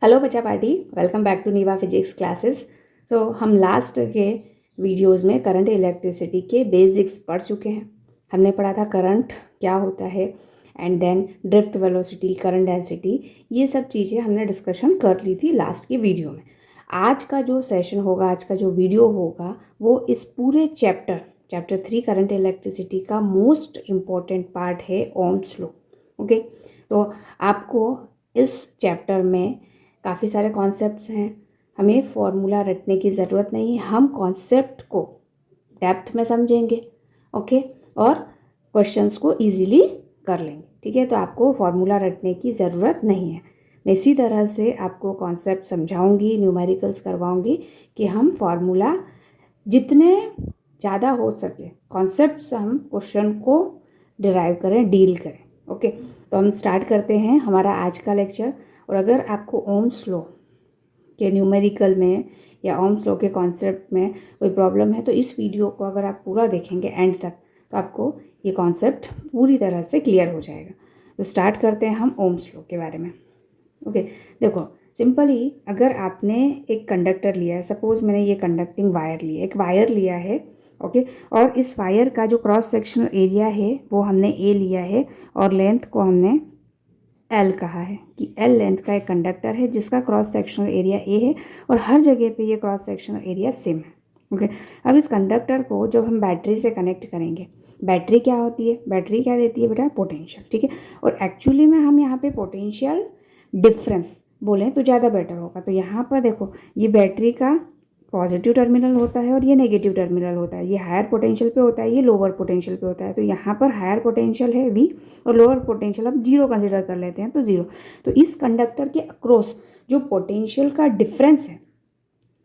Hello बच्चा party, welcome back to Neeva physics classes. हम last के वीडियोस में करंट इलेक्ट्रिसिटी के बेसिक्स पढ़ चुके हैं। हमने पढ़ा था करंट क्या होता है and then drift velocity, current density, ये सब चीज़ें हमने डिस्कशन कर ली थी लास्ट की वीडियो में। आज का जो सेशन होगा, आज का जो वीडियो होगा, वो इस पूरे चैप्टर 3 करंट इलेक्ट्रिसिटी का मोस्ट इम्पॉर्टेंट पार्ट है, ओम्स लॉ। ओके, तो आपको इस चैप्टर में काफ़ी सारे कॉन्सेप्ट्स हैं। हमें फॉर्मूला रटने की ज़रूरत नहीं, हम कॉन्सेप्ट को डेप्थ में समझेंगे। ओके, और क्वेश्चंस को इजीली कर लेंगे। ठीक है, तो आपको फॉर्मूला रटने की ज़रूरत नहीं है। मैं इसी तरह से आपको कॉन्सेप्ट समझाऊंगी, न्यूमेरिकल्स करवाऊंगी कि हम फॉर्मूला जितने ज़्यादा हो सके कॉन्सेप्ट्स हम क्वेश्चन को डिराइव करें, डील करें। ओके, तो हम स्टार्ट करते हैं हमारा आज का लेक्चर। और अगर आपको ओम्स लॉ के न्यूमेरिकल में या ओम्स लॉ के कॉन्सेप्ट में कोई प्रॉब्लम है तो इस वीडियो को अगर आप पूरा देखेंगे एंड तक तो आपको ये कॉन्सेप्ट पूरी तरह से क्लियर हो जाएगा। तो स्टार्ट करते हैं हम ओम्स लॉ के बारे में। ओके, देखो सिंपली अगर आपने एक कंडक्टर लिया है, सपोज मैंने ये कंडक्टिंग वायर लिया, एक वायर लिया है। ओके, और इस वायर का जो क्रॉस सेक्शनल एरिया है वो हमने ए लिया है और लेंथ को हमने एल कहा है कि एल लेंथ का एक कंडक्टर है जिसका क्रॉस सेक्शनल एरिया ए है और हर जगह पे ये क्रॉस सेक्शनल एरिया सेम है। ओके, अब इस कंडक्टर को जब हम बैटरी से कनेक्ट करेंगे, बैटरी क्या होती है, बैटरी क्या देती है बेटा, पोटेंशियल। ठीक है, और एक्चुअली में हम यहाँ पे पोटेंशियल डिफरेंस बोलें तो ज़्यादा बेटर होगा। तो यहाँ पर देखो, ये बैटरी का पॉजिटिव टर्मिनल होता है और ये नेगेटिव टर्मिनल होता है। ये हायर पोटेंशियल पे होता है, ये लोअर पोटेंशियल पे होता है। तो यहाँ पर हायर पोटेंशियल है V और लोअर पोटेंशियल अब जीरो कंसिडर कर लेते हैं, तो जीरो। तो इस कंडक्टर के अक्रॉस जो पोटेंशियल का डिफरेंस है,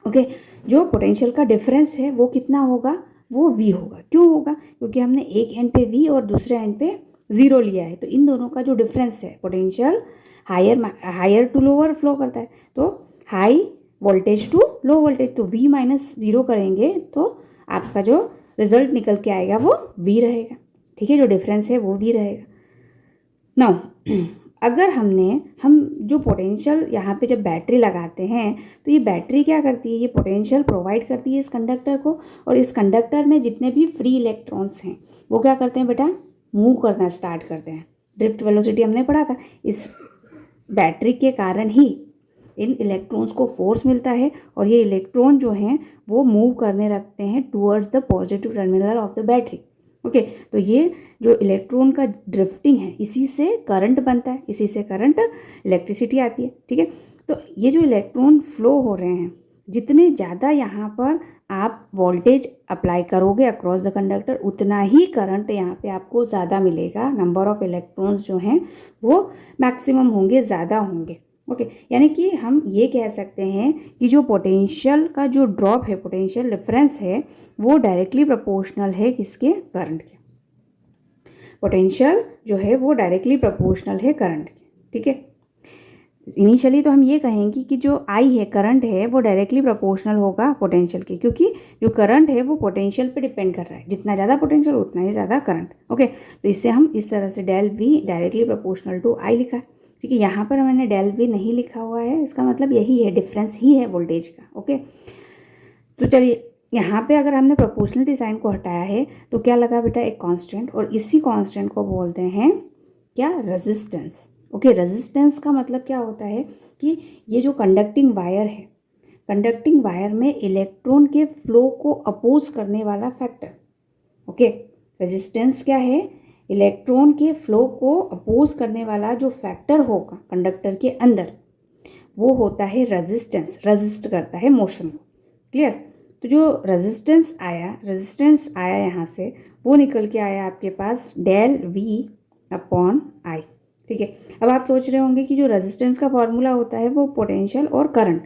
ओके, जो पोटेंशियल का डिफरेंस है वो कितना होगा, वो V होगा। क्यों होगा, क्योंकि हमने एक एंड पे V और दूसरे एंड पे ज़ीरो लिया है। तो इन दोनों का जो डिफरेंस है, potential higher to lower flow करता है, तो high voltage to low voltage, तो V माइनस ज़ीरो करेंगे तो आपका जो रिजल्ट निकल के आएगा वो V रहेगा। ठीक है, जो डिफरेंस है वो V रहेगा। नाउ अगर हम जो पोटेंशियल यहाँ पे जब बैटरी लगाते हैं तो ये बैटरी क्या करती है, ये पोटेंशियल प्रोवाइड करती है इस कंडक्टर को, और इस कंडक्टर में जितने भी फ्री इलेक्ट्रॉन्स हैं वो क्या करते हैं बेटा, मूव करना स्टार्ट करते हैं। ड्रिफ्ट वेलोसिटी हमने पढ़ा था, इस बैटरी के कारण ही इन इलेक्ट्रॉन्स को फोर्स मिलता है और ये इलेक्ट्रॉन जो हैं वो मूव करने लगते हैं towards the positive terminal of the battery. Okay, तो ये जो इलेक्ट्रॉन का ड्रिफ्टिंग है इसी से करंट बनता है, इसी से करंट इलेक्ट्रिसिटी आती है। ठीक है, तो ये जो इलेक्ट्रॉन फ्लो हो रहे हैं, जितने ज़्यादा यहाँ पर आप वोल्टेज अप्लाई करोगे अक्रॉस द कंडक्टर, उतना ही करंट यहाँ पे आपको ज़्यादा मिलेगा। नंबर ऑफ इलेक्ट्रॉन्स जो हैं वो मैक्सिमम होंगे, ज़्यादा होंगे। ओके, यानी कि हम ये कह सकते हैं कि जो पोटेंशियल का जो ड्रॉप है, पोटेंशियल डिफरेंस है, वो डायरेक्टली प्रोपोर्शनल है किसके, करंट के। पोटेंशियल जो है वो डायरेक्टली प्रोपोर्शनल है करंट के। ठीक है, इनिशियली तो हम ये कहेंगे कि जो आई है, करंट है, वो डायरेक्टली प्रोपोर्शनल होगा पोटेंशियल के, क्योंकि जो करंट है वो पोटेंशियल पे डिपेंड कर रहा है। जितना ज़्यादा पोटेंशियल उतना ही ज़्यादा करंट। ओके, तो इससे हम इस तरह से del V directly proportional to I लिखा है। ठीक है, यहाँ पर मैंने डेल V नहीं लिखा हुआ है, इसका मतलब यही है, डिफरेंस ही है वोल्टेज का। ओके, तो चलिए यहाँ पे अगर हमने प्रोपोर्शनलिटी साइन को हटाया है तो क्या लगा बेटा, एक कांस्टेंट, और इसी कांस्टेंट को बोलते हैं क्या, रेजिस्टेंस। ओके, रेजिस्टेंस का मतलब क्या होता है कि ये जो कंडक्टिंग वायर है, कंडक्टिंग वायर में इलेक्ट्रॉन के फ्लो को अपोज करने वाला फैक्टर। ओके, रेजिस्टेंस क्या है, इलेक्ट्रॉन के फ्लो को अपोज करने वाला जो फैक्टर होगा कंडक्टर के अंदर, वो होता है रेजिस्टेंस, रेजिस्ट करता है मोशन को। क्लियर, तो जो रेजिस्टेंस आया यहाँ से, वो निकल के आया आपके पास डेल V अपॉन आई। ठीक है, अब आप सोच रहे होंगे कि जो रेजिस्टेंस का फॉर्मूला होता है वो पोटेंशियल और करंट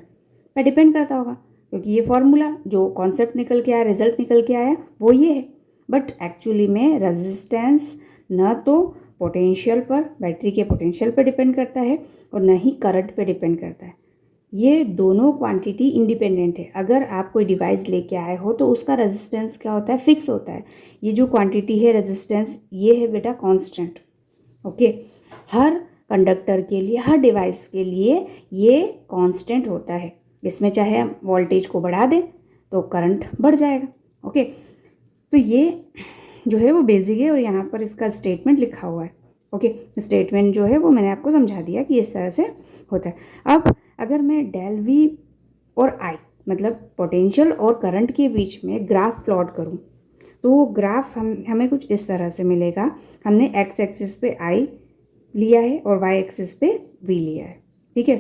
पर डिपेंड करता होगा, क्योंकि ये फॉर्मूला जो कॉन्सेप्ट निकल के आया, रिजल्ट निकल के आया, वो ये है। बट एक्चुअली में रेजिस्टेंस न तो पोटेंशियल पर, बैटरी के पोटेंशियल पर डिपेंड करता है और न ही करंट पे डिपेंड करता है। ये दोनों क्वांटिटी इंडिपेंडेंट है। अगर आप कोई डिवाइस लेके आए हो तो उसका रेजिस्टेंस क्या होता है, फिक्स होता है। ये जो क्वांटिटी है रेजिस्टेंस, ये है बेटा कांस्टेंट। ओके, हर कंडक्टर के लिए, हर डिवाइस के लिए ये कांस्टेंट होता है। इसमें चाहे हम वोल्टेज को बढ़ा दें तो करंट बढ़ जाएगा। ओके, तो ये जो है वो बेसिक है और यहाँ पर इसका स्टेटमेंट लिखा हुआ है। ओके, स्टेटमेंट जो है वो मैंने आपको समझा दिया कि इस तरह से होता है। अब अगर मैं डेल वी और आई मतलब पोटेंशियल और करंट के बीच में ग्राफ प्लॉट करूँ तो वो ग्राफ हमें कुछ इस तरह से मिलेगा। हमने एक्स एक्सिस पे आई लिया है और वाई एक्सिस पे वी लिया है, ठीक है,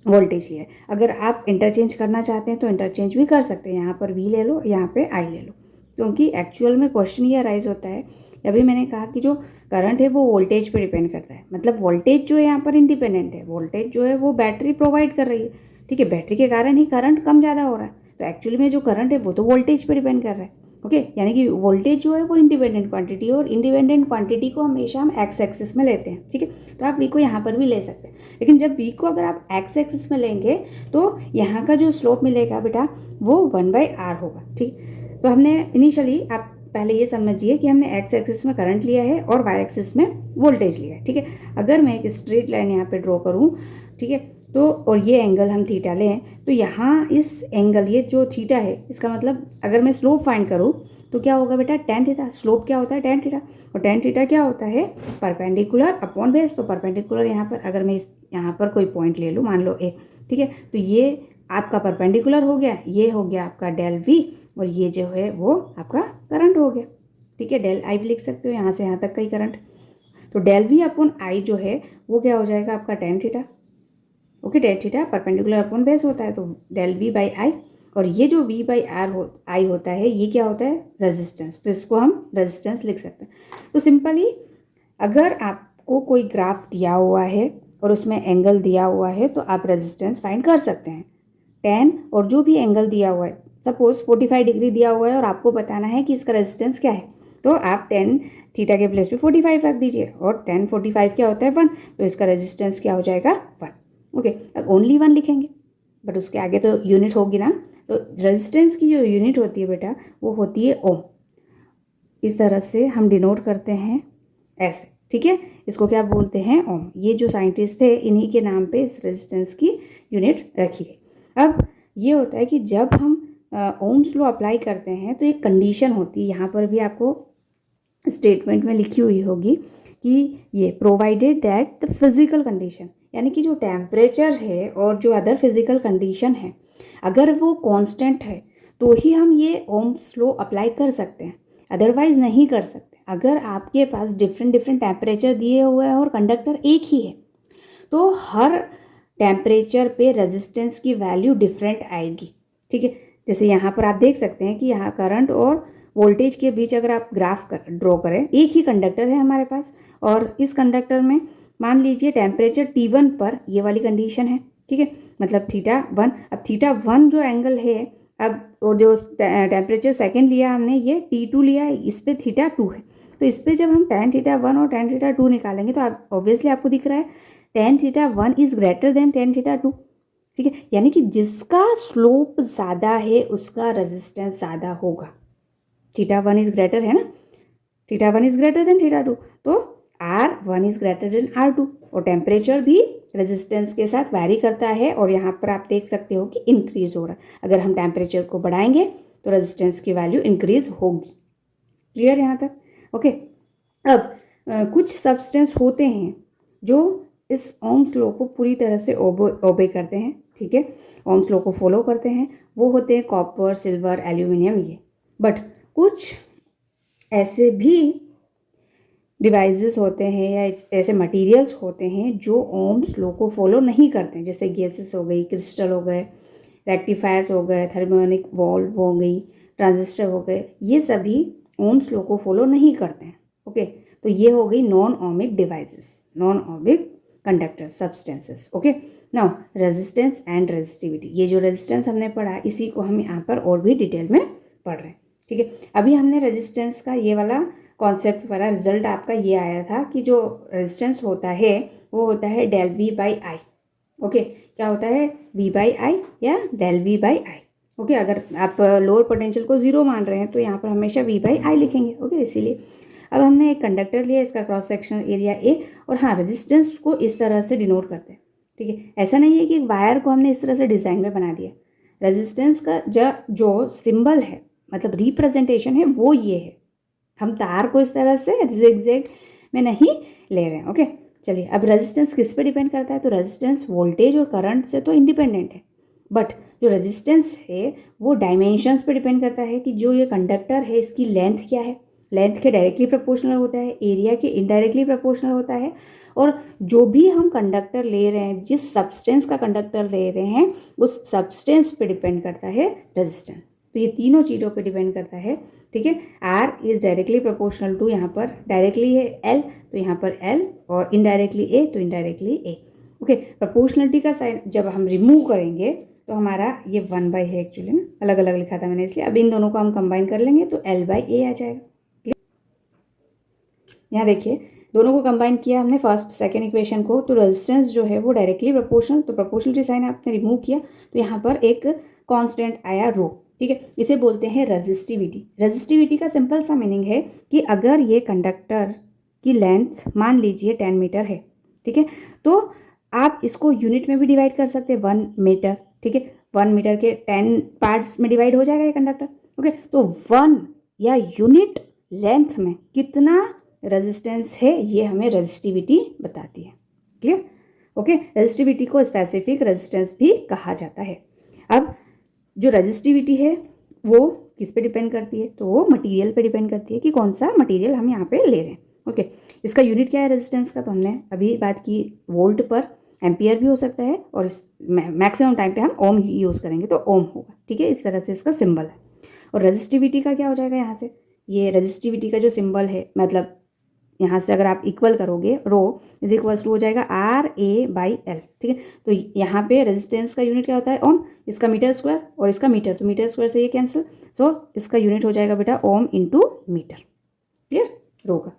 वोल्टेज लिया है। अगर आप इंटरचेंज करना चाहते हैं तो इंटरचेंज भी कर सकते हैं, यहाँ पर वी ले लो, यहाँ पे आई ले लो, क्योंकि एक्चुअल में क्वेश्चन ये अराइज होता है। अभी मैंने कहा कि जो करंट है वो वोल्टेज पे डिपेंड करता है, मतलब वोल्टेज जो है यहाँ पर इंडिपेंडेंट है, वोल्टेज जो है वो बैटरी प्रोवाइड कर रही है, ठीक है, बैटरी के कारण ही करंट कम ज़्यादा हो रहा है। तो एक्चुअली में जो करंट है वो तो वोल्टेज पे डिपेंड कर रहा है। ओके, यानी कि वोल्टेज जो है वो इंडिपेंडेंट क्वांटिटी, और इंडिपेंडेंट क्वांटिटी को हमेशा हम एक्स एक्सिस में लेते हैं, ठीक है। तो आप वी को यहाँ पर भी ले सकते हैं, लेकिन जब वी को अगर आप एक्स एक्सिस में लेंगे तो यहाँ का जो स्लोप मिलेगा बेटा वो 1/r होगा, ठीक। तो हमने इनिशियली, आप पहले ये समझिए कि हमने एक्स एक्सिस में करंट लिया है और वाई एक्सिस में वोल्टेज लिया है, ठीक है। अगर मैं एक स्ट्रेट लाइन यहाँ पे ड्रॉ करूँ, ठीक है, तो और ये एंगल हम थीटा लें तो यहाँ इस एंगल, ये जो थीटा है इसका मतलब अगर मैं स्लोप फाइंड करूँ तो क्या होगा बेटा, टेन थीटा। स्लोप क्या होता है, टेन थीटा, और टेन थीटा क्या होता है, परपेंडिकुलर अपॉन बेस। तो परपेंडिकुलर यहाँ पर अगर मैं यहाँ पर कोई पॉइंट ले लूँ, मान लो ए, ठीक है, तो ये आपका परपेंडिकुलर हो गया, ये हो गया आपका डेल वी, और ये जो है वो आपका करंट हो गया, ठीक है। डेल आई भी लिख सकते हो, यहाँ से यहाँ तक का ही करंट। तो डेल वी अपॉन आई जो है वो क्या हो जाएगा आपका tan theta. Okay, tan theta perpendicular upon base होता है, तो डेल वी बाई आई, और ये जो वी बाई आर आई होता है ये क्या होता है, रेजिस्टेंस। तो इसको हम रेजिस्टेंस लिख सकते हैं। तो सिंपली अगर आपको कोई ग्राफ दिया हुआ है और उसमें एंगल दिया हुआ है तो आप रेजिस्टेंस फाइंड कर सकते हैं। टेन और जो भी एंगल दिया हुआ है, सपोज 45 डिग्री दिया हुआ है और आपको बताना है कि इसका रेजिस्टेंस क्या है, तो आप टेन थीटा के प्लेस पे 45 रख दीजिए, और 10 45 क्या होता है 1, तो इसका रेजिस्टेंस क्या हो जाएगा 1। ओके, अब ओनली 1 लिखेंगे, बट उसके आगे तो यूनिट होगी ना। तो रेजिस्टेंस की जो यूनिट होती है बेटा वो होती है ओम। इस तरह से हम डिनोट करते हैं ऐसे, ठीक है। इसको क्या बोलते हैं, ओम। ये जो साइंटिस्ट थे इन्हीं के नाम पे इस रेजिस्टेंस की यूनिट रखी गई। अब ये होता है कि जब हम ओम्स लॉ अप्लाई करते हैं तो एक कंडीशन होती है, यहाँ पर भी आपको स्टेटमेंट में लिखी हुई होगी कि ये provided that the physical condition, यानी कि जो टेम्परेचर है और जो अदर फिजिकल कंडीशन है अगर वो कांस्टेंट है तो ही हम ये ओम्स लॉ अप्लाई कर सकते हैं, अदरवाइज नहीं कर सकते। अगर आपके पास डिफरेंट टेम्परेचर दिए हुए हैं और कंडक्टर एक ही है तो हर टेम्परेचर पे रेजिस्टेंस की वैल्यू डिफरेंट आएगी, ठीक है। जैसे यहाँ पर आप देख सकते हैं कि यहाँ करंट और वोल्टेज के बीच अगर आप ग्राफ ड्रॉ करें, एक ही कंडक्टर है हमारे पास, और इस कंडक्टर में मान लीजिए टेम्परेचर T1 पर ये वाली कंडीशन है, ठीक है, मतलब θ1। अब θ1 जो एंगल है, अब और जो टेम्परेचर सेकंड लिया हमने ये T2 लिया है, इस पर θ2 है, तो इस पर जब हम tan θ1 और tan θ2 निकालेंगे तो आप ऑब्वियसली आपको दिख रहा है tan θ1 is greater than tan θ2, ठीक है, यानी कि जिसका स्लोप ज़्यादा है उसका रेजिस्टेंस ज़्यादा होगा। θ1 इज ग्रेटर है ना, θ1 इज ग्रेटर देन θ2, तो R1 is greater then R2, और टेम्परेचर भी रेजिस्टेंस के साथ वैरी करता है, और यहाँ पर आप देख सकते हो कि इंक्रीज हो रहा है। अगर हम टेम्परेचर को बढ़ाएंगे तो रेजिस्टेंस की वैल्यू इंक्रीज होगी। क्लियर यहाँ तक? ओके, अब कुछ सब्सटेंस होते हैं जो इस ओम्स लॉ को पूरी तरह से ओबे करते हैं, ठीक है, ओम्स लॉ को फॉलो करते हैं। वो होते हैं कॉपर, सिल्वर, एल्यूमिनियम, ये। बट कुछ ऐसे भी डिवाइसेस होते हैं या ऐसे मटेरियल्स होते हैं जो ओम्स लॉ को फॉलो नहीं करते हैं, जैसे गैसेस हो गई, क्रिस्टल हो गए, रेक्टिफायर्स हो गए, थर्मोनिक वॉल्व हो गई, ट्रांजिस्टर हो गए, ये सभी ओम्स लॉ को फॉलो नहीं करते हैं। ओके, तो ये हो गई non ohmic devices, non ohmic conductor substances. Okay, now resistance and resistivity, ये जो रेजिस्टेंस हमने पढ़ा इसी को हम यहाँ पर और भी डिटेल में पढ़ रहे हैं, ठीक है। अभी हमने रेजिस्टेंस का ये वाला कॉन्सेप्ट पढ़ा, रिजल्ट आपका ये आया था कि जो रेजिस्टेंस होता है वो होता है del V by I. Okay, क्या होता है, वी बाई आई या del V by I. Okay, अगर आप लोअर पोटेंशियल को 0 मान रहे हैं तो यहाँ पर हमेशा वी बाई आई लिखेंगे। ओके, इसीलिए अब हमने एक कंडक्टर लिया, इसका क्रॉस सेक्शनल एरिया ए, और हाँ रेजिस्टेंस को इस तरह से डिनोट करते हैं, ठीक है। ऐसा नहीं है कि एक वायर को हमने इस तरह से डिज़ाइन में बना दिया। रेजिस्टेंस का जो सिंबल है, मतलब रिप्रेजेंटेशन है, वो ये है। हम तार को इस तरह से जिगजैग में नहीं ले रहे हैं, ओके। चलिए, अब रेजिस्टेंस किस पे डिपेंड करता है? तो रेजिस्टेंस वोल्टेज और करंट से तो इंडिपेंडेंट है, बट जो रेजिस्टेंस है वो डायमेंशंस पे डिपेंड करता है कि जो ये कंडक्टर है इसकी लेंथ क्या है। लेंथ के डायरेक्टली प्रोपोर्शनल होता है, एरिया के इनडायरेक्टली प्रोपोर्शनल होता है, और जो भी हम कंडक्टर ले रहे हैं, जिस सब्सटेंस का कंडक्टर ले रहे हैं, उस सब्सटेंस पे डिपेंड करता है रेजिस्टेंस। तो ये तीनों चीज़ों पे डिपेंड करता है, ठीक है। R is directly proportional to, यहाँ पर डायरेक्टली है एल तो यहाँ पर एल, और इनडायरेक्टली ए तो इनडायरेक्टली ए, ओके। प्रोपोर्शनलिटी का साइन जब हम रिमूव करेंगे तो हमारा ये 1/, है एक्चुअली में, अलग अलग लिखा था मैंने इसलिए। अब इन दोनों को हम कंबाइन कर लेंगे तो L/A आ जाएगा। यहाँ देखिए, दोनों को कंबाइन किया हमने फर्स्ट सेकेंड इक्वेशन को, तो रेजिस्टेंस जो है वो डायरेक्टली प्रोपोर्शनल, तो प्रोपोर्शनलिटी साइन आपने रिमूव किया तो यहाँ पर एक कांस्टेंट आया रो, ठीक है। इसे बोलते हैं रेजिस्टिविटी। रेजिस्टिविटी का सिंपल सा मीनिंग है कि अगर ये कंडक्टर की लेंथ मान लीजिए 10 मीटर है, ठीक है, तो आप इसको यूनिट में भी डिवाइड कर सकते हैं, 1 मीटर, ठीक है। 1 मीटर के 10 पार्ट्स में डिवाइड हो जाएगा ये कंडक्टर, ओके। तो 1 या यूनिट लेंथ में कितना रेजिस्टेंस है ये हमें रेजिस्टिविटी बताती है, क्लियर, ओके। रेजिस्टिविटी को स्पेसिफिक रेजिस्टेंस भी कहा जाता है। अब जो रेजिस्टिविटी है वो किस पे डिपेंड करती है? तो वो मटेरियल पे डिपेंड करती है कि कौन सा मटेरियल हम यहाँ पे ले रहे हैं, ओके। इसका यूनिट क्या है रेजिस्टेंस का? तो हमने अभी बात की वोल्ट पर, एम्पियर भी हो सकता है, और इस मैक्सिमम टाइम पे हम ओम ही यूज़ करेंगे तो ओम होगा, ठीक है। इस तरह से इसका सिंबल है। और रेजिस्टिविटी का क्या हो जाएगा यहाँ से? ये रेजिस्टिविटी का जो सिंबल है, मतलब यहाँ से अगर आप इक्वल करोगे, रो इज इक्वल्स टू हो जाएगा RA/L, ठीक है। तो यहाँ पे रेजिस्टेंस का यूनिट क्या होता है? ओम, इसका मीटर स्क्वायर और इसका मीटर, तो मीटर स्क्वायर से ये कैंसिल, सो इसका यूनिट हो जाएगा बेटा ओम इंटू मीटर, क्लियर, रो का।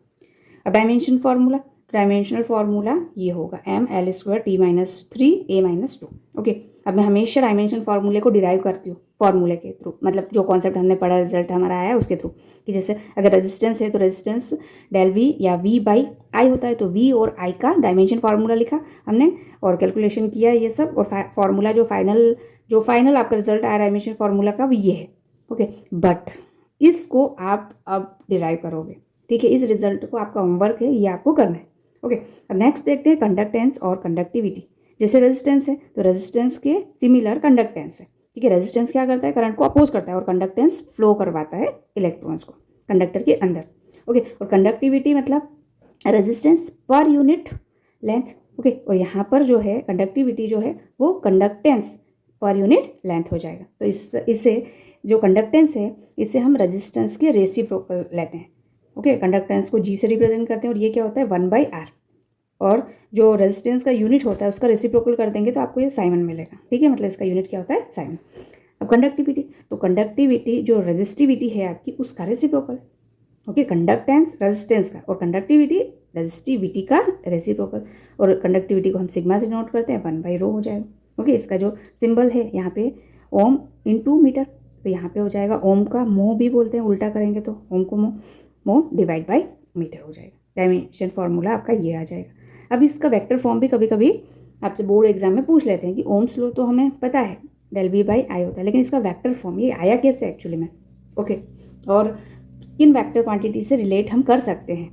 अब डायमेंशन फार्मूला, डायमेंशनल फार्मूला ये होगा ML² T-3A-2, ओके। अब मैं हमेशा डायमेंशन फार्मूले को डिराइव करती हूँ फार्मूले के थ्रू, मतलब जो कॉन्सेप्ट हमने पढ़ा, रिजल्ट हमारा आया उसके थ्रू, कि जैसे अगर रेजिस्टेंस है तो रेजिस्टेंस डेल V या V/I होता है, तो V और I का डायमेंशन फार्मूला लिखा हमने और कैलकुलेशन किया ये सब, और फार्मूला जो फाइनल आपका रिजल्ट आया डायमेंशन फार्मूला का, वो ये है, ओके। बट इसको आप अब डिराइव करोगे, ठीक है। इस रिजल्ट को आपका होमवर्क है, ये आपको करना है, ओके। अब नेक्स्ट देखते हैं कंडक्टेंस और कंडक्टिविटी। जैसे रेजिस्टेंस है तो रेजिस्टेंस के सिमिलर कंडक्टेंस है, ठीक है। रेजिस्टेंस क्या करता है? करंट को अपोज करता है, और कंडक्टेंस फ्लो करवाता है इलेक्ट्रॉन्स को कंडक्टर के अंदर, ओके। और कंडक्टिविटी मतलब resistance per unit length, okay. और यहाँ पर जो है कंडक्टिविटी जो है वो कंडक्टेंस पर यूनिट लेंथ हो जाएगा। तो इससे जो कंडक्टेंस है इससे हम रेजिस्टेंस के रेसिप्रोकल लेते हैं, ओके। कंडक्टेंस को G से रिप्रेजेंट करते हैं, और ये क्या होता है? 1/R, और जो रेजिस्टेंस का यूनिट होता है उसका रेसिप्रोकल कर देंगे तो आपको ये साइमन मिलेगा, ठीक है। मतलब इसका यूनिट क्या होता है? साइमन। अब कंडक्टिविटी, तो कंडक्टिविटी जो रेजिस्टिविटी है आपकी उसका रेसिप्रोकल, ओके। कंडक्टेंस रेजिस्टेंस का, और कंडक्टिविटी रेजिस्टिविटी का रेसिप्रोकल, और कंडक्टिविटी को हम सिग्मा से नोट करते हैं, 1/ρ हो जाएगा, ओके। इसका जो सिंबल है यहाँ पे ओम इंटू मीटर, तो यहाँ पे हो जाएगा ओम का मोह भी बोलते हैं, उल्टा करेंगे तो ओम को मोह डिवाइड बाई मीटर हो जाएगा। डायमेंशन फार्मूला आपका ये आ जाएगा। अब इसका वेक्टर फॉर्म भी कभी कभी आपसे बोर्ड एग्जाम में पूछ लेते हैं कि ओम्स लॉ तो हमें पता है डेल V/I होता है, लेकिन इसका वेक्टर फॉर्म ये आया कैसे एक्चुअली में, ओके। और किन वेक्टर क्वांटिटी से रिलेट हम कर सकते हैं,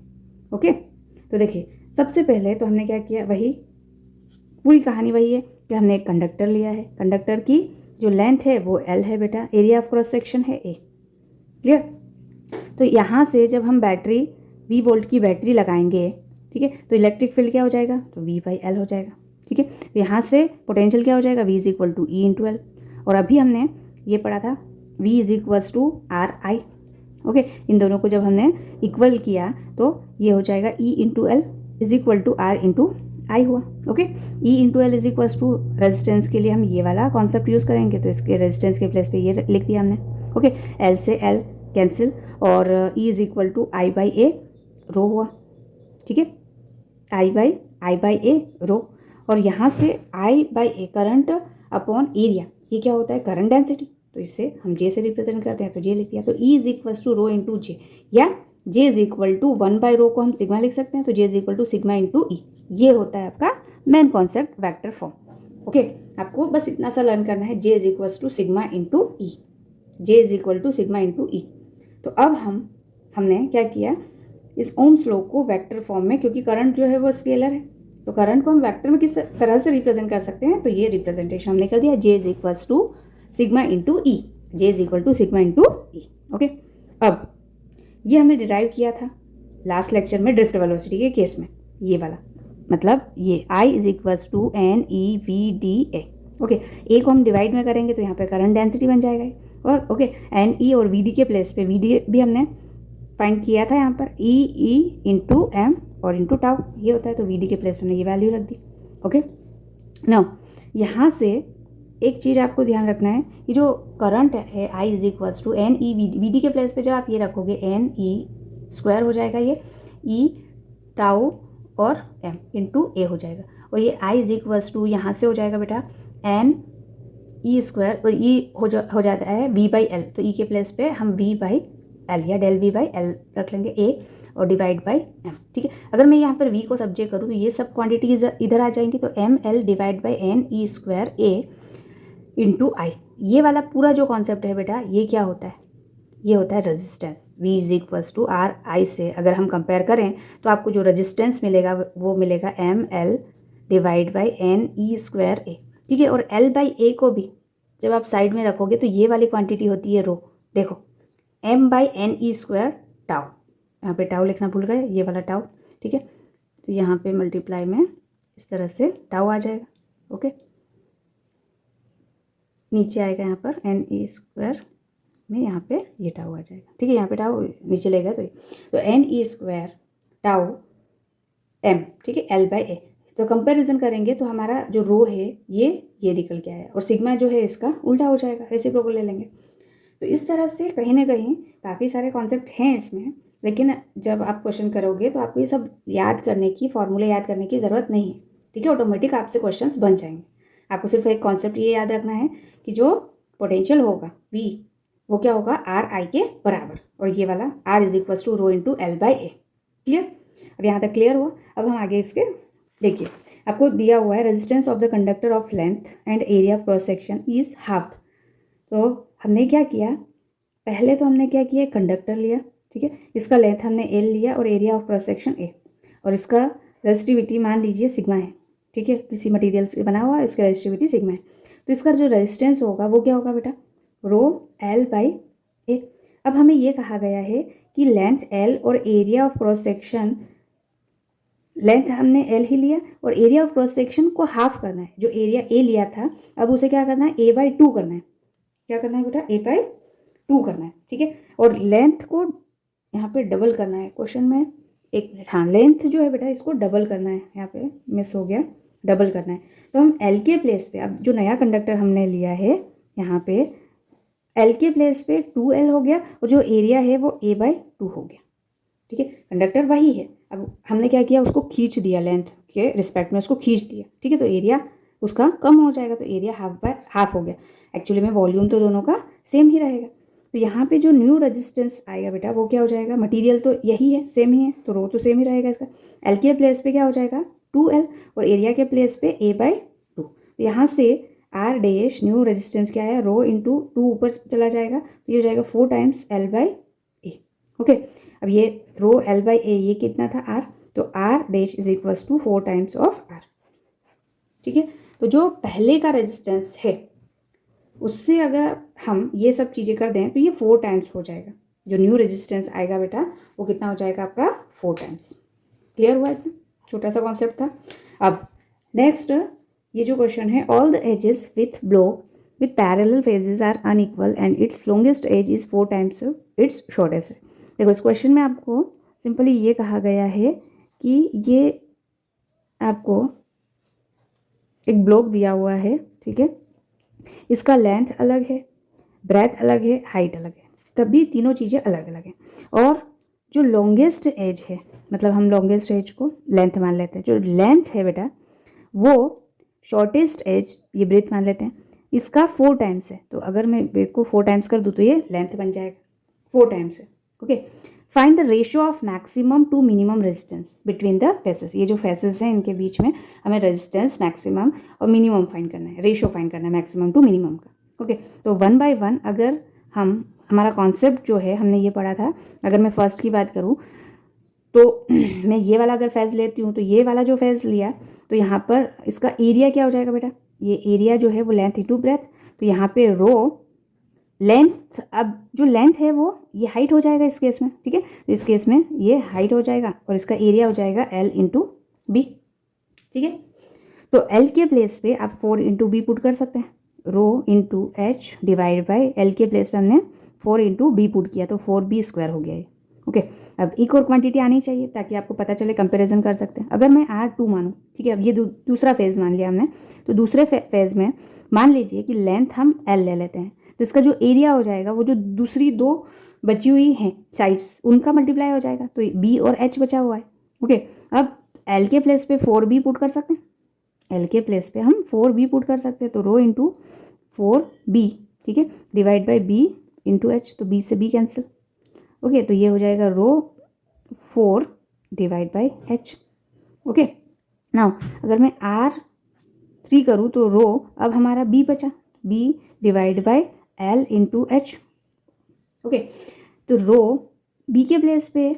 ओके। तो देखिए, सबसे पहले तो हमने क्या किया, वही पूरी कहानी वही है कि हमने एक कंडक्टर लिया है, कंडक्टर की जो लेंथ है वो L है बेटा, एरिया ऑफ क्रॉस सेक्शन है A, क्लियर। तो यहाँ से जब हम बैटरी 20 वोल्ट की बैटरी लगाएंगे, ठीक है, तो इलेक्ट्रिक फील्ड क्या हो जाएगा? तो V/L हो जाएगा, ठीक है। तो यहाँ से पोटेंशियल क्या हो जाएगा? V = E/L, और अभी हमने ये पढ़ा था V = RI, ओके। इन दोनों को जब हमने इक्वल किया तो ये हो जाएगा E/L = R/I हुआ, ओके। E/L = रेजिस्टेंस के लिए हम ये वाला कॉन्सेप्ट यूज़ करेंगे, तो इसके रेजिस्टेंस के प्लेस पे ये लिख दिया हमने, ओके। L से L कैंसिल, और E = I/A रो हुआ, ठीक है, I/A रो। और यहाँ से I/A करंट अपॉन एरिया, ये क्या होता है? करंट डेंसिटी, तो इससे हम J से रिप्रेजेंट करते हैं, तो J लिख दिया। तो E = ρ × J, या जे इज इक्वल टू 1/रो को हम सिग्मा लिख सकते हैं, तो J is equal to sigma into E. ये होता है आपका main concept vector form. Okay, आपको बस इतना सा लर्न करना है, J is equal to sigma into E, J is equal to sigma into E. तो अब हमने क्या किया, इस ओम्स लॉ को वेक्टर फॉर्म में, क्योंकि करंट जो है वो स्केलर है, तो करंट को हम वेक्टर में किस तरह से रिप्रेजेंट कर सकते हैं, तो ये रिप्रेजेंटेशन हमने कर दिया, J is equal to sigma into E, J is equal to sigma into E. Okay, अब ये हमने डिराइव किया था लास्ट लेक्चर में ड्रिफ्ट वेलोसिटी के केस में, ये वाला, मतलब ये I is equals to N E V D A. Okay, A को हम डिवाइड में करेंगे तो यहाँ पे करंट डेंसिटी बन जाएगा, और ओके एन ई और वी डी के प्लेस पे वी डी भी हमने फाइंड किया था यहाँ पर, ई ई इंटू एम और इंटू टाउ ये होता है, तो वी डी के प्लेस पे हमने ये वैल्यू रख दी। ओके, नाउ यहाँ से एक चीज़ आपको ध्यान रखना है, ये जो करंट है I is equals to N E V D के प्लेस पे जब आप ये रखोगे एन ई स्क्वायर हो जाएगा, ये ई टाउ और एम इंटू ए हो जाएगा, और ये आई इज इक्वल्स टू यहाँ से हो जाएगा बेटा एन ई स्क्वायर, और ई हो जाता है वी बाई एल, तो ई के प्लेस पे हम वी बाई एल या डेल वी बाई एल रख लेंगे ए, और डिवाइड बाई एम। ठीक है, अगर मैं यहाँ पर वी को सब्जेक्ट करूँ तो ये सब क्वांटिटी इधर आ जाएंगी, तो M L divide by N E square A into I. ये वाला पूरा जो कॉन्सेप्ट है बेटा, ये क्या होता है, ये होता है resistance. V is equals to R I से अगर हम कंपेयर करें तो आपको जो रेजिस्टेंस मिलेगा वो मिलेगा M L divide by N E square A. ठीक है, और L बाई ए को भी जब आप साइड में रखोगे तो ये वाली क्वांटिटी होती है रो, देखो m by N E square tau, यहाँ पे टाउ लिखना भूल गए, ये वाला टाउ। ठीक है, तो यहाँ पे मल्टीप्लाई में इस तरह से टाउ आ जाएगा। ओके, नीचे आएगा यहाँ पर एन ई स्क्वायर में, यहाँ पे ये टाउ आ जाएगा। ठीक है, यहाँ पे टाउ नीचे ले गया, तो N E square tau M, ठीक है, एल बाई ए। तो कंपैरिजन करेंगे तो हमारा जो रो है ये निकल के आया, और सिग्मा जो है इसका उल्टा हो जाएगा, रेसिप्रोकल ले लेंगे। तो इस तरह से कहीं ना कहीं काफ़ी सारे कॉन्सेप्ट हैं इसमें, लेकिन जब आप क्वेश्चन करोगे तो आपको ये सब याद करने की, फॉर्मूले याद करने की ज़रूरत नहीं है। ठीक है, ऑटोमेटिक आपसे क्वेश्चंस बन जाएंगे। आपको सिर्फ एक कॉन्सेप्ट ये याद रखना है कि जो पोटेंशियल होगा V, वो क्या होगा आर आई के बराबर, और ये वाला R is equal to rho into L by A. Clear, अब यहाँ तक क्लियर हुआ। अब हम आगे इसके देखिए, आपको दिया हुआ है resistance of the conductor of length and area of cross section is half. तो हमने क्या किया, पहले तो हमने क्या किया, कंडक्टर लिया, ठीक है, इसका लेंथ हमने एल लिया और area of cross section A, और इसका रेजिस्टिविटी मान लीजिए सिग्मा है। ठीक है, किसी मटेरियल से बना हुआ है, इसका रेजिस्टिविटी सिग्मा है, तो इसका जो रेजिस्टेंस होगा वो क्या होगा बेटा, रो एल बाई ए। अब हमें ये कहा गया है कि लेंथ एल और area of cross section, length हमने एल ही लिया और एरिया ऑफ क्रॉस सेक्शन को हाफ करना है, जो एरिया ए लिया था अब उसे क्या करना है, ए बाई टू करना है। क्या करना है बेटा, ए बाई टू करना है। ठीक है, और लेंथ को यहाँ पे डबल करना है क्वेश्चन में, एक मिनट, हाँ लेंथ जो है बेटा इसको डबल करना है, यहाँ पे मिस हो गया, डबल करना है। तो हम एल के प्लेस पे, अब जो नया कंडक्टर हमने लिया है यहाँ पे एल के प्लेस पे 2L हो गया, और जो एरिया है वो A बाई 2 हो गया। ठीक है, कंडक्टर वही है, अब हमने क्या किया, उसको खींच दिया, लेंथ के रिस्पेक्ट में उसको खींच दिया। ठीक है, तो एरिया उसका कम हो जाएगा, तो एरिया हाफ बाय हाफ हो गया। एक्चुअली में वॉल्यूम तो दोनों का सेम ही रहेगा। तो यहाँ पे जो न्यू रेजिस्टेंस आएगा बेटा वो क्या हो जाएगा, मटीरियल तो यही है, सेम ही है, तो रो तो सेम ही रहेगा इसका। एल के प्लेस पे क्या हो जाएगा 2L, और एरिया के प्लेस पे A बाई 2। तो यहाँ से आर डैश न्यू रेजिस्टेंस क्या है, रो इंटू 2 ऊपर चला जाएगा, तो ये हो जाएगा 4 times L by A. Okay, अब ये रो एल बाई ए ये कितना था आर, तो R dash is equals to 4 times of R. ठीक है, तो जो पहले का रेजिस्टेंस है उससे अगर हम ये सब चीज़ें कर दें तो ये 4 टाइम्स हो जाएगा। जो न्यू रेजिस्टेंस आएगा बेटा वो कितना हो जाएगा आपका 4 टाइम्स। क्लियर हुआ, इतना छोटा सा कॉन्सेप्ट था। अब नेक्स्ट ये जो क्वेश्चन है, all the edges with block with parallel phases are unequal and its longest edge is 4 times its shortest. देखो इस क्वेश्चन में आपको सिंपली ये कहा गया है कि ये आपको एक ब्लॉक दिया हुआ है, ठीक है, इसका लेंथ अलग है, ब्रेथ अलग है, हाइट अलग है, तभी तीनों चीज़ें अलग अलग हैं। और जो लॉन्गेस्ट एज है, मतलब हम लॉन्गेस्ट एज को लेंथ मान लेते हैं, जो लेंथ है बेटा वो शॉर्टेस्ट एज ये ब्रेथ मान लेते हैं, इसका 4 टाइम्स है। तो अगर मैं ब्रेथ को 4 टाइम्स कर दूँ तो ये लेंथ बन जाएगा 4 टाइम्स है। Okay, find the ratio of maximum to minimum resistance between the faces. ये जो फेसेस हैं इनके बीच में हमें रेजिस्टेंस मैक्सिमम और मिनिमम फाइंड करना है, रेशियो फाइंड करना है मैक्सिमम टू मिनिमम का। ओके, तो 1 बाय 1 अगर हमारा कॉन्सेप्ट जो है हमने ये पढ़ा था, अगर मैं फर्स्ट की बात करूँ तो मैं ये वाला अगर फेज लेती हूँ तो ये वाला जो फेज लिया तो यहाँ पर इसका एरिया क्या हो जाएगा बेटा, ये एरिया जो है वो लेंथ इंटू ब्रेथ, तो यहाँ पे रो लेंथ, अब जो लेंथ है वो ये हाइट हो जाएगा इस केस में, ठीक है, तो इस केस में ये हाइट हो जाएगा और इसका एरिया हो जाएगा L इंटू बी, ठीक है। तो L के प्लेस पे आप 4 इंटू बी पुट कर सकते हैं, rho into H divide by L के प्लेस पे हमने 4 इंटू बी पुट किया तो 4b स्क्वायर हो गया ये। ओके, अब एक और क्वांटिटी आनी चाहिए ताकि आपको पता चले, कंपैरिजन कर सकते हैं। अगर मैं R2 मानूँ, ठीक है, अब ये दूसरा फेज़ मान लिया हमने, तो दूसरे फेज़ में मान लीजिए कि लेंथ हम L ले लेते हैं, तो इसका जो एरिया हो जाएगा वो जो दूसरी दो बची हुई हैं साइड्स उनका मल्टीप्लाई हो जाएगा, तो B और H बचा हुआ है। ओके, अब L के प्लेस पे 4b पुट कर सकते हैं, L के प्लेस पे हम 4b पुट कर सकते हैं, तो रो इंटू 4b, ठीक है, divide by b into H, तो b से b कैंसिल। ओके, तो ये हो जाएगा रो 4 divide by H. Okay, now अगर मैं R3 करूँ तो रो अब हमारा b बचा, b divide by L into H. Okay, तो रो b के प्लेस पे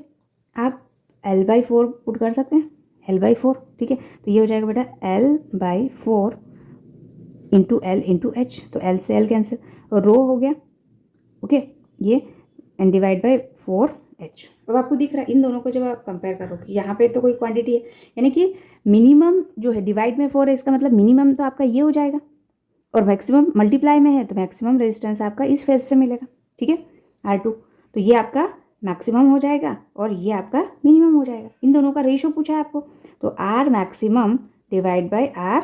आप L/4 पुट कर सकते हैं, L/4, ठीक है, तो ये हो जाएगा बेटा L/4 into L into H, तो L से L कैंसिल और रो हो गया। ओके, ये एंड डिवाइड बाई 4h। अब आपको दिख रहा है इन दोनों को जब आप कंपेयर करोगे, यहाँ पे तो कोई क्वांटिटी है, यानी कि मिनिमम जो है डिवाइड में 4 है, इसका मतलब मिनिमम तो आपका ये हो जाएगा और मैक्सिमम मल्टीप्लाई में है तो मैक्सिमम रेजिस्टेंस आपका इस फेज से मिलेगा, ठीक है, R2, तो ये आपका मैक्सिमम हो जाएगा और ये आपका मिनिमम हो जाएगा। इन दोनों का रेशो पूछा है आपको, तो R maximum divide by R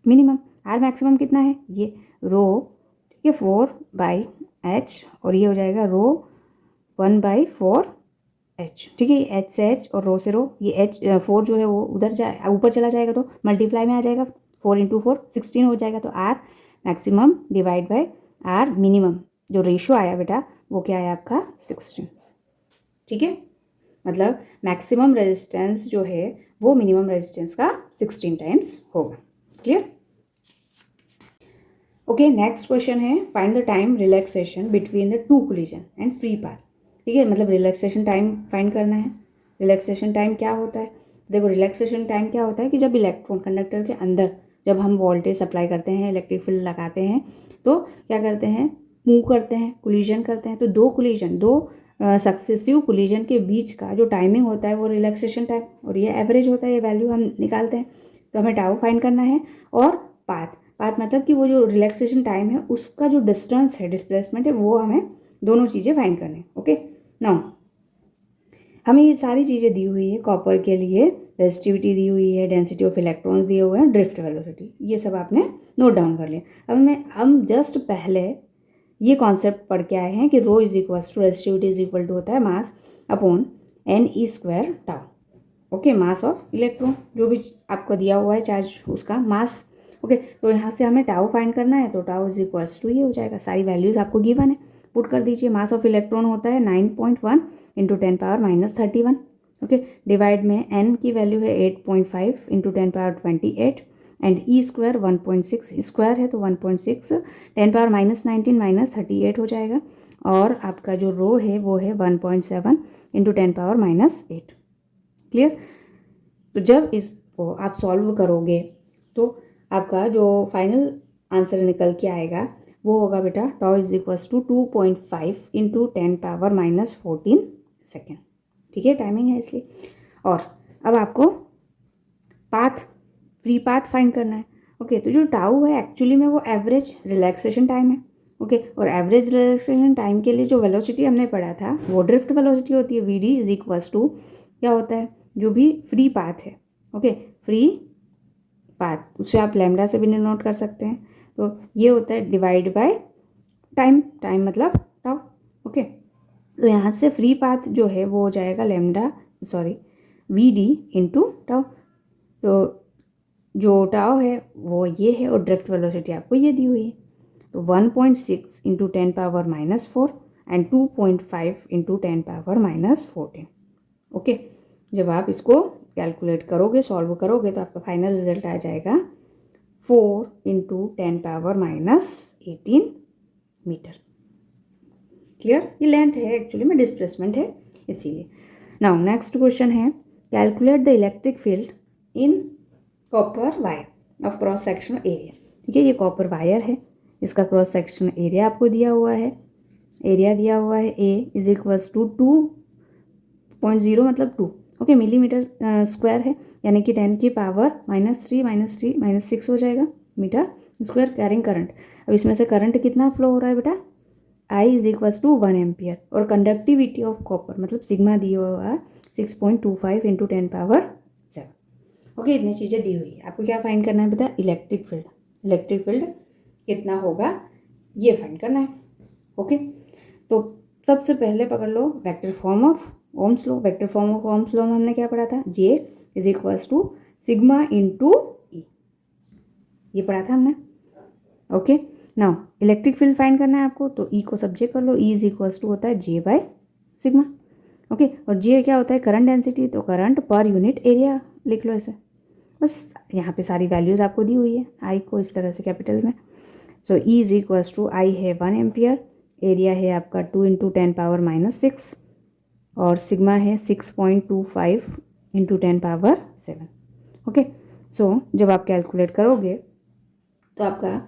minimum. R maximum कितना है, ये रो, ठीक है, 4/h और ये हो जाएगा रो 1/4h, ठीक है, h से h और रो से रो, ये h 4 जो है वो उधर ऊपर चला जाएगा तो मल्टीप्लाई में आ जाएगा, 4 इंटू 4 16 हो जाएगा, तो R maximum divide by R minimum, जो रेशो आया बेटा वो क्या आया आपका 16, ठीक है, मतलब मैक्सिमम रेजिस्टेंस जो है वो मिनिमम रेजिस्टेंस का 16 टाइम्स होगा। क्लियर? ओके, नेक्स्ट क्वेश्चन है find the time relaxation between the two collision and free path, ठीक है, मतलब रिलैक्सेशन टाइम फाइंड करना है। रिलैक्सेशन टाइम क्या होता है, देखो रिलैक्सेशन टाइम क्या होता है कि जब इलेक्ट्रॉन कंडक्टर के अंदर जब हम वोल्टेज सप्लाई करते हैं, इलेक्ट्रिक फील्ड लगाते हैं, तो क्या करते हैं, मूव करते हैं, कोलिजन करते हैं, तो दो सक्सेसिव कोलिजन के बीच का जो टाइमिंग होता है वो रिलैक्सेशन टाइम, और ये एवरेज होता है, ये वैल्यू हम निकालते हैं, तो हमें टाउ फाइंड करना है। और पाथ मतलब कि वो जो रिलैक्सेशन टाइम है उसका जो डिस्टेंस है, डिस्प्लेसमेंट है, वो हमें दोनों चीज़ें फाइंड करनी है। ओके, नाउ हमें ये सारी चीज़ें दी हुई है, कॉपर के लिए रेजिस्टिविटी दी हुई है, डेंसिटी ऑफ इलेक्ट्रॉन्स दिए हुए हैं, ड्रिफ्ट वेलोसिटी, ये सब आपने नोट डाउन कर लिया। अब हम जस्ट पहले ये कॉन्सेप्ट पढ़ के आए हैं कि rho is equal to resistivity is equal to होता है mass upon NE² tau. Okay, mass of electron जो भी आपको दिया हुआ है चार्ज उसका मास। ओके, तो यहाँ से हमें टाउ फाइंड करना है, तो टाउ इज इक्वल्स टू ये हो जाएगा, सारी वैल्यूज़ आपको गिवन है, पुट कर दीजिए। मास ऑफ इलेक्ट्रॉन होता है 9.1 इंटू 10⁻−31। ओके, डिवाइड में n की वैल्यू है 8.5 इंटू 10⁻28 एंड E² 1.6 स्क्वायर है तो 1.6 10⁻−19 -38 हो जाएगा, और आपका जो रो है वो है 1.7 इंटू 10⁻−8। क्लियर? तो जब इसको आप सॉल्व करोगे तो आपका जो फाइनल आंसर निकल के आएगा वो होगा बेटा tau is equals to 2.5 into 10⁻−14 second, ठीक है, टाइमिंग है इसलिए। और अब आपको फ्री पाथ फाइंड करना है। ओके, तो जो टाउ है एक्चुअली में वो एवरेज रिलैक्सेशन टाइम है। ओके, और एवरेज रिलैक्सेशन टाइम के लिए जो वेलोसिटी हमने पढ़ा था वो ड्रिफ्ट वेलोसिटी होती है, VD इज इक्वल्स टू क्या होता है, जो भी फ्री पाथ है, ओके, फ्री पाथ उससे आप लैम्डा से भी नोट कर सकते हैं, तो ये होता है डिवाइड बाय टाइम मतलब टाउ। ओके, तो यहाँ से फ्री पाथ जो है वो हो जाएगा VD इंटू टाउ, तो जो टाउ है वो ये है और ड्रिफ्ट वेलोसिटी आपको ये दी हुई है, तो 1.6 इंटू 10⁻⁻4। And 2.5 into 10⁻⁻14। ओके, जब आप इसको कैलकुलेट करोगे, सॉल्व करोगे, तो आपका फाइनल रिजल्ट आ जाएगा 4 इंटू 10⁻18 मीटर। क्लियर? ये लेंथ है, एक्चुअली में डिस्प्लेसमेंट है इसीलिए। नाउ नेक्स्ट क्वेश्चन है, calculate the electric field in copper wire of cross sectional area. ठीक है, ये कॉपर वायर है, इसका क्रॉस सेक्शनल एरिया आपको दिया हुआ है, एरिया दिया हुआ है A इज इक्वल्स टू 2.0 मतलब 2, ओके, मिलीमीटर स्क्वायर है, यानी कि 10⁻³ - 6 हो जाएगा मीटर स्क्वायर कैरिंग करंट। अब इसमें से करंट कितना फ्लो हो रहा है बेटा, I is equals to 1 ampere, और कंडक्टिविटी ऑफ कॉपर मतलब सिग्मा दिया हुआ है 6.25 इंटू 10⁻7। ओके, इतनी चीज़ें दी हुई है। आपको क्या फाइंड करना है बेटा, इलेक्ट्रिक फील्ड। इलेक्ट्रिक फील्ड कितना होगा ये फाइंड करना है। ओके, तो सबसे पहले पकड़ लो vector form of Ohm's law. Vector form of Ohm's law में हमने क्या पढ़ा था, J is equals to sigma into E, ये पढ़ा था हमने। Okay, now electric field find करना है आपको, तो E को सब्जेक्ट कर लो, E इज इक्वल्स टू होता है J बाय सिग्मा। ओके, और J क्या होता है, करंट डेंसिटी, तो करंट पर यूनिट एरिया लिख लो इसे। बस यहाँ पे सारी वैल्यूज़ आपको दी हुई है, I को इस तरह से कैपिटल में। So E is equals to I है 1 एम्पियर, एरिया है आपका 2 इंटू 10⁻⁻6, और सिग्मा है 6.25 इंटू 10⁻7। ओके, सो जब आप कैलकुलेट करोगे तो आपका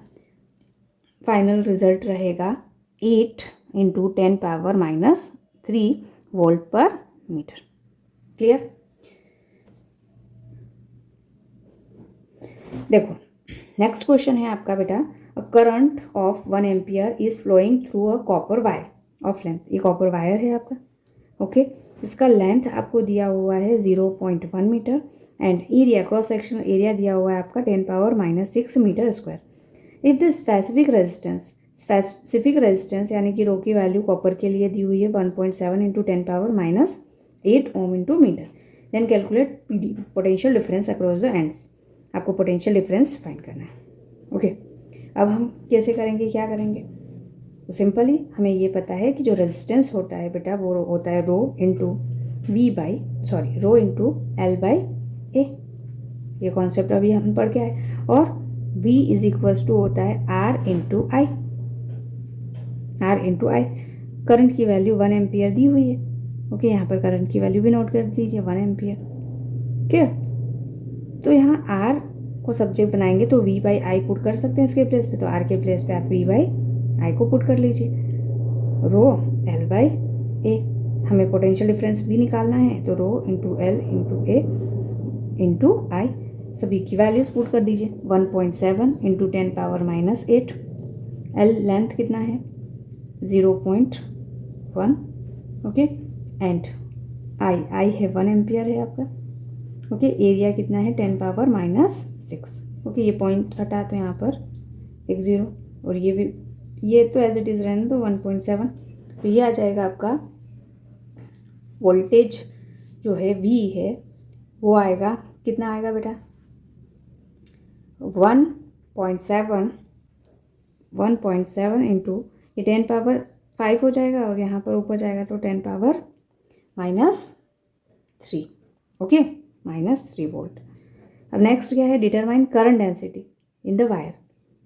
फाइनल रिजल्ट रहेगा 8 into 10⁻³ volt per metre. Clear? देखो नेक्स्ट क्वेश्चन है आपका बेटा, a current of 1 ampere is flowing through a copper wire of length. ये कॉपर वायर है आपका। ओके, इसका लेंथ आपको दिया हुआ है 0.1 metre, and area cross sectional area दिया हुआ है आपका 10⁻⁻6 metre square. If the specific resistance यानी कि रो की वैल्यू कॉपर के लिए दी हुई है 1.7 into 10⁻⁻8 ohm into metre, then calculate PD potential difference across the ends. आपको पोटेंशियल डिफरेंस फाइंड करना है। ओके, अब हम कैसे करेंगे, क्या करेंगे, तो सिंपली हमें ये पता है कि जो रेजिस्टेंस होता है बेटा वो होता है रो इंटू L बाई ए। ये कॉन्सेप्ट अभी हम पढ़ के आए। और V इज इक्वल्स टू होता है R इंटू आई। करंट की वैल्यू 1 एम्पियर दी हुई है। ओके, यहाँ पर करंट की वैल्यू भी नोट कर दीजिए 1 एम्पियर। क्लियर? तो यहाँ R को सब्जेक्ट बनाएंगे तो V बाई आई पुट कर सकते हैं इसके प्लेस पे, तो R के प्लेस पे आप V बाई आई को पुट कर लीजिए, रो L बाई ए। हमें पोटेंशियल डिफरेंस भी निकालना है, तो रो इंटू L इंटू ए इंटू आई, सभी की वैल्यूज पुट कर दीजिए। 1.7 इंटू 10⁻⁻8, L लेंथ कितना है 0.1, ओके, एंड आई है 1 एम्पियर है आपका। ओके, एरिया कितना है 10⁻⁻6। ओके, ये पॉइंट हटा तो यहाँ पर एक 0, और ये भी, ये तो एज इट इज़ रहने दो 1.7। तो ये आ जाएगा आपका वोल्टेज जो है V है वो आएगा, कितना आएगा बेटा 1.7 इंटू ये 10⁻5 हो जाएगा, और यहाँ पर ऊपर जाएगा तो 10⁻³ ओके, -3 वोल्ट। अब नेक्स्ट क्या है, determine current density in the wire.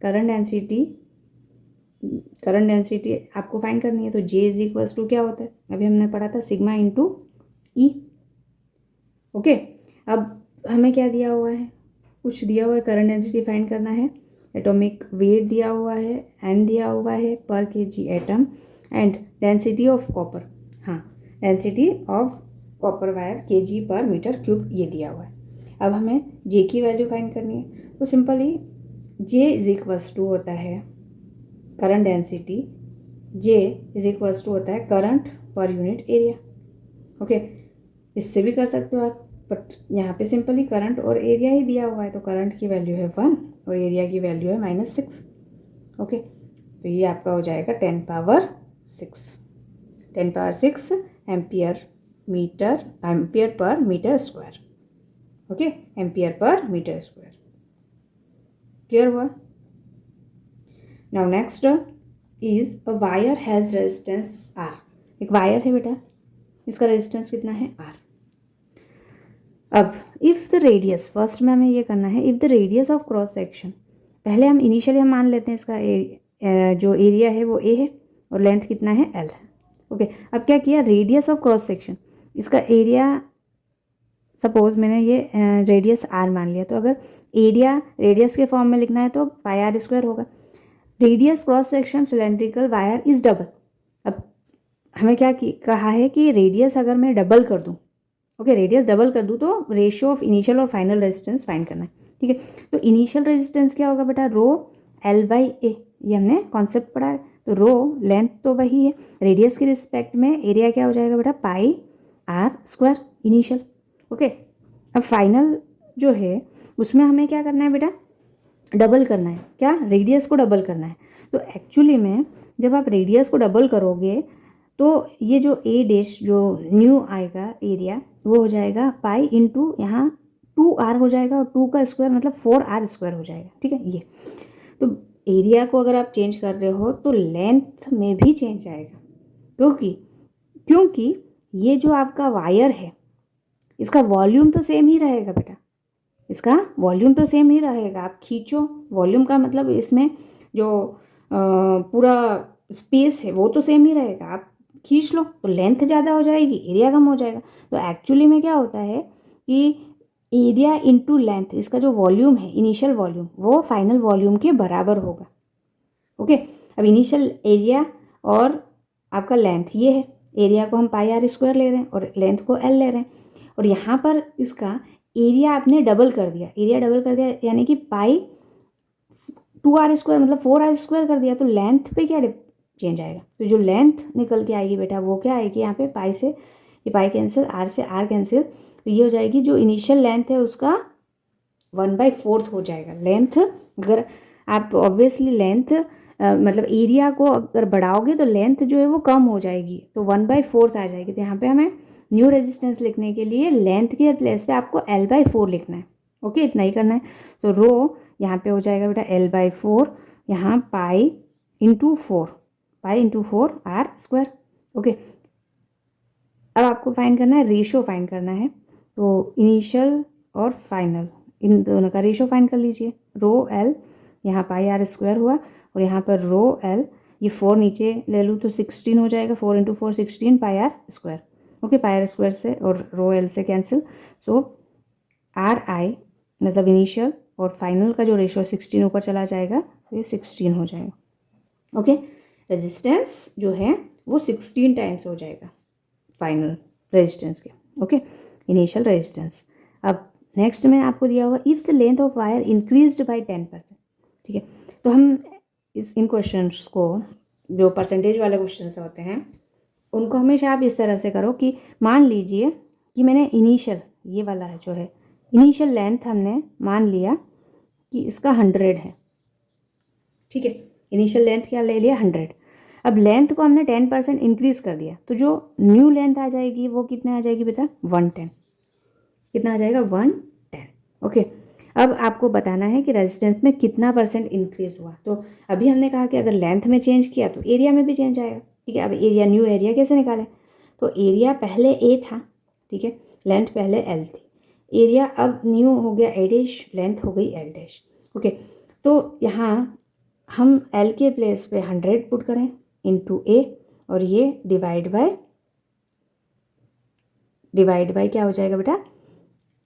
Current density आपको फाइंड करनी है, तो J इज इक्वल्स टू क्या होता है, अभी हमने पढ़ा था सिग्मा इंटू E। ओके, अब हमें क्या दिया हुआ है, कुछ दिया हुआ है, करंट डेंसिटी फाइंड करना है, एटॉमिक वेट दिया हुआ है, N दिया हुआ है per kg atom, and density of copper, हाँ density of copper wire kg per metre cube ये दिया हुआ है। अब हमें J की वैल्यू फाइंड करनी है, तो simply J is equals to होता है current density, J is equals to होता है current per unit area. Okay, इससे भी कर सकते हो आप, बट यहाँ पे सिंपली करंट और एरिया ही दिया हुआ है, तो करंट की वैल्यू है 1 और एरिया की वैल्यू है -6। ओके, तो ये आपका हो जाएगा 10⁻6 ampere per metre square. Okay, ampere per metre square. Clear हुआ? Now next, is a wire has resistance R. एक वायर है बेटा, इसका रेजिस्टेंस कितना है आर। अब इफ़ द रेडियस, फर्स्ट में हमें ये करना है, if the radius of cross section, पहले हम इनिशियली हम मान लेते हैं इसका जो एरिया है वो ए है और लेंथ कितना है एल है। ओके, अब क्या किया, रेडियस ऑफ क्रॉस सेक्शन, इसका एरिया सपोज मैंने ये रेडियस आर मान लिया, तो अगर एरिया रेडियस के फॉर्म में लिखना है तो पाई आर स्क्वायर होगा। Radius cross section cylindrical wire is double. अब हमें क्या कहा है कि रेडियस अगर मैं डबल कर दूं, ओके, रेडियस डबल कर दूं तो रेशियो ऑफ इनिशियल और फाइनल रेजिस्टेंस फाइंड करना है। ठीक है, तो इनिशियल रेजिस्टेंस क्या होगा बेटा, रो एल बाई ए, ये हमने कॉन्सेप्ट पढ़ा है। तो रो लेंथ तो वही है, रेडियस के रिस्पेक्ट में एरिया क्या हो जाएगा बेटा, पाई आर स्क्वायर इनिशियल। ओके, अब फाइनल जो है उसमें हमें क्या करना है बेटा, डबल करना है, क्या, रेडियस को डबल करना है। तो एक्चुअली में जब आप रेडियस को डबल करोगे तो ये जो ए डैश जो न्यू आएगा एरिया वो हो जाएगा पाई इंटू यहाँ 2r हो जाएगा, और 2 का स्क्वायर मतलब 4r स्क्वायर हो जाएगा। ठीक है, ये तो एरिया को अगर आप चेंज कर रहे हो तो लेंथ में भी चेंज आएगा, क्योंकि ये जो आपका वायर है इसका वॉल्यूम तो सेम ही रहेगा बेटा, इसका वॉल्यूम तो सेम ही रहेगा। आप खींचो, वॉल्यूम का मतलब इसमें जो पूरा स्पेस है वो तो सेम ही रहेगा, आप खींच लो तो लेंथ ज़्यादा हो जाएगी, एरिया कम हो जाएगा। तो एक्चुअली में क्या होता है कि एरिया इंटू लेंथ, इसका जो वॉल्यूम है इनिशियल वॉल्यूम वो फाइनल वॉल्यूम के बराबर होगा। ओके, अब इनिशियल एरिया और आपका लेंथ ये है, एरिया को हम पाई आर स्क्वायर ले रहे हैं और लेंथ को एल ले रहे हैं, और यहाँ पर इसका एरिया आपने डबल कर दिया, एरिया डबल कर दिया यानी कि पाई 2r स्क्वायर मतलब 4r स्क्वायर कर दिया, तो लेंथ पे क्या चेंज आएगा, तो जो लेंथ निकल के आएगी बेटा वो क्या आएगी, यहाँ पे पाई से ये पाई कैंसिल, आर से आर कैंसिल, तो ये हो जाएगी जो इनिशियल लेंथ है उसका 1/4 हो जाएगा। लेंथ अगर आप ऑब्वियसली लेंथ मतलब एरिया को अगर बढ़ाओगे तो लेंथ जो है वो कम हो जाएगी, तो 1/4 आ जाएगी। तो यहाँ पे हमें न्यू रेजिस्टेंस लिखने के लिए लेंथ के प्लेस पे आपको L/4 लिखना है। ओके, इतना ही करना है। तो रो यहाँ पे हो जाएगा बेटा L/4, यहाँ pi into 4 R square. Okay, अब आपको फाइंड करना है, रेशो फाइंड करना है, तो इनिशियल और फाइनल इन दोनों का रेशो फाइंड कर लीजिए। रो एल यहाँ पाई आर स्क्वायर हुआ और यहाँ पर रो एल, ये 4 नीचे ले लूँ तो 16 हो जाएगा, 4 × 4 16 pi R square. Okay, pi R square से और रो एल से कैंसिल, सो आर आई मतलब इनिशियल और फाइनल का जो रेशो 16 ऊपर चला जाएगा तो ये 16 हो जाएगा। ओके, रेजिस्टेंस जो है वो 16 टाइम्स हो जाएगा फाइनल रेजिस्टेंस के। Okay, initial resistance. अब नेक्स्ट में आपको दिया हुआ if the length of wire increased by 10%। ठीक है, तो हम इन क्वेश्चंस को, जो परसेंटेज वाले क्वेश्चंस होते हैं उनको हमेशा आप इस तरह से करो कि मान लीजिए कि मैंने इनिशियल ये वाला है जो है इनिशियल लेंथ हमने मान लिया कि इसका 100 है। ठीक है, इनिशियल लेंथ क्या ले लिया 100। अब लेंथ को हमने 10% इंक्रीज कर दिया, तो जो न्यू लेंथ आ जाएगी वो कितने आ जाएगी बेटा 110। कितना आ जाएगा 110। ओके, अब आपको बताना है कि रेजिस्टेंस में कितना % इंक्रीज हुआ। तो अभी हमने कहा कि अगर लेंथ में चेंज किया तो एरिया में भी चेंज आएगा। ठीक है, अब एरिया न्यू एरिया कैसे निकालें, तो एरिया पहले ए था, ठीक है, लेंथ पहले एल थी, एरिया अब न्यू हो गया ए डैश, लेंथ हो गई एल डैश। ओके, तो यहाँ हम एल के प्लेस पे 100 पुट करें इंटू ए, और ये डिवाइड बाय क्या हो जाएगा बेटा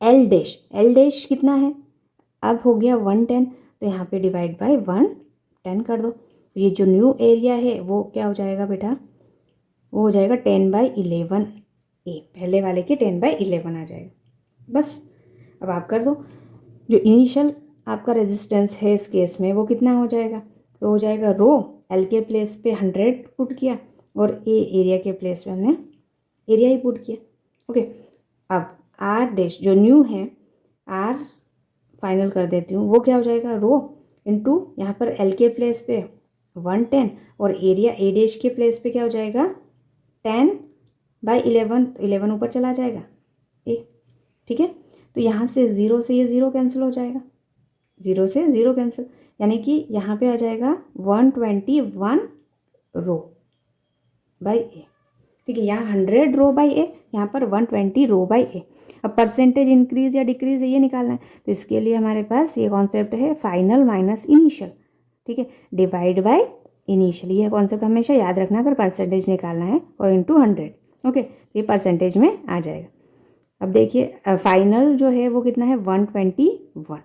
एल डैश कितना है अब हो गया 110, तो यहाँ पे डिवाइड बाय 110 कर दो। ये जो न्यू एरिया है वो क्या हो जाएगा बेटा, वो हो जाएगा 10/11 ए, पहले वाले के 10/11 आ जाएगा। बस अब आप कर दो, जो इनिशियल आपका रेजिस्टेंस है इस केस में वो कितना हो जाएगा, तो हो जाएगा रो एल के प्लेस पे 100 पुट किया और ए एरिया के प्लेस पे हमने एरिया ही पुट किया। ओके, अब आर डैश जो न्यू है, आर फाइनल कर देती हूँ, वो क्या हो जाएगा रो इंटू यहाँ पर एल के प्लेस पे 110 और एरिया ए डैश के प्लेस पे क्या हो जाएगा 10/11, तो 11 ऊपर चला जाएगा ए। ठीक है, तो यहाँ से 0 से ये 0 कैंसिल हो जाएगा, 0 से 0 कैंसिल, यानी कि यहाँ पे आ जाएगा 121 रो बाई ए। ठीक है, यहाँ 100 रो बाई ए, यहाँ पर 120 रो बाई ए। अब परसेंटेज इंक्रीज या डिक्रीज है ये निकालना है, तो इसके लिए हमारे पास ये कॉन्सेप्ट है फाइनल माइनस इनिशियल। ठीक है, डिवाइड बाय इनिशियल, ये कॉन्सेप्ट हमेशा याद रखना अगर परसेंटेज निकालना है, और इंटू 100। ओके, ये परसेंटेज में आ जाएगा। अब देखिए फाइनल जो है वो कितना है 121।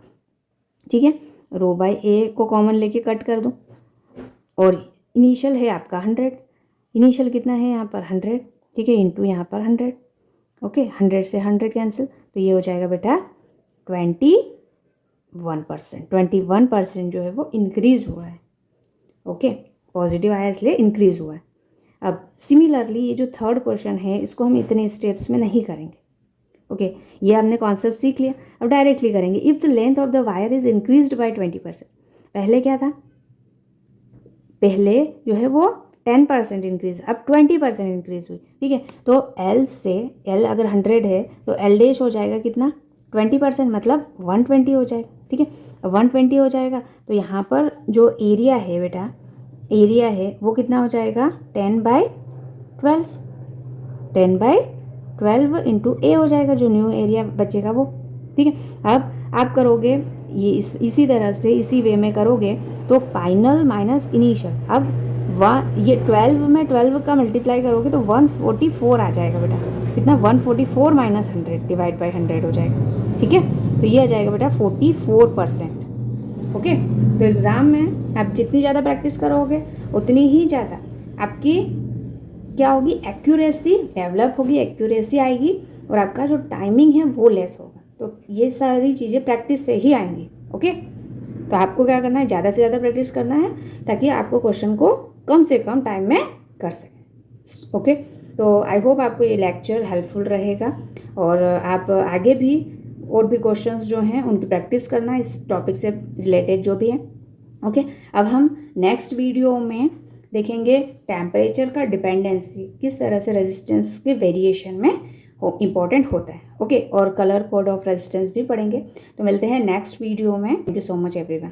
ठीक है, रो बाई ए को कॉमन लेके कट कर दो, और इनिशियल है आपका 100, इनिशियल कितना है यहाँ पर 100। ठीक है, इंटू यहाँ पर 100। ओके, 100 से 100 कैंसिल, तो ये हो जाएगा बेटा 21%। 21% जो है वो इंक्रीज़ हुआ है। ओके, पॉजिटिव आया इसलिए इंक्रीज़ हुआ है। अब सिमिलरली ये जो थर्ड क्वेश्चन है इसको हम इतने स्टेप्स में नहीं करेंगे। ओके, ये हमने कॉन्सेप्ट सीख लिया, अब डायरेक्टली करेंगे। If the length of the wire is increased by 20%, पहले क्या था, पहले जो है वो 10% इंक्रीज, अब 20% इंक्रीज हुई। ठीक है, तो L से L अगर 100 है तो L डैश हो जाएगा कितना 20%, मतलब 120 हो जाएगा। ठीक है, 120 हो जाएगा, तो यहाँ पर जो एरिया है बेटा, एरिया है वो कितना हो जाएगा 10/12, 10/12 इंटू ए हो जाएगा, जो न्यू एरिया बचेगा वो। ठीक है, अब आप करोगे ये इसी तरह से इसी वे में करोगे तो फाइनल माइनस इनिशियल, अब ये 12 में 12 का मल्टीप्लाई करोगे तो 144 आ जाएगा बेटा, कितना 144 माइनस 100 डिवाइड बाई 100 हो जाएगा। ठीक है, तो ये आ जाएगा बेटा 44%। ओके, तो एग्ज़ाम में आप जितनी ज़्यादा प्रैक्टिस करोगे उतनी ही ज़्यादा आपकी क्या होगी, एक्यूरेसी डेवलप होगी, एक्यूरेसी आएगी, और आपका जो टाइमिंग है वो लेस होगा। तो ये सारी चीज़ें प्रैक्टिस से ही आएंगी। ओके, तो आपको क्या करना है, ज़्यादा से ज़्यादा प्रैक्टिस करना है ताकि आपको क्वेश्चन को कम से कम टाइम में कर सकें। ओके, तो आई होप आपको ये लेक्चर हेल्पफुल रहेगा, और आप आगे भी और भी क्वेश्चंस जो हैं उनकी प्रैक्टिस करना इस टॉपिक से रिलेटेड जो भी है। ओके, अब हम नेक्स्ट वीडियो में देखेंगे टेम्परेचर का डिपेंडेंसी किस तरह से रेजिस्टेंस के वेरिएशन में इम्पॉर्टेंट होता है। ओके, और कलर कोड ऑफ रेजिस्टेंस भी पढ़ेंगे। तो मिलते हैं नेक्स्ट वीडियो में। Thank you so much everyone.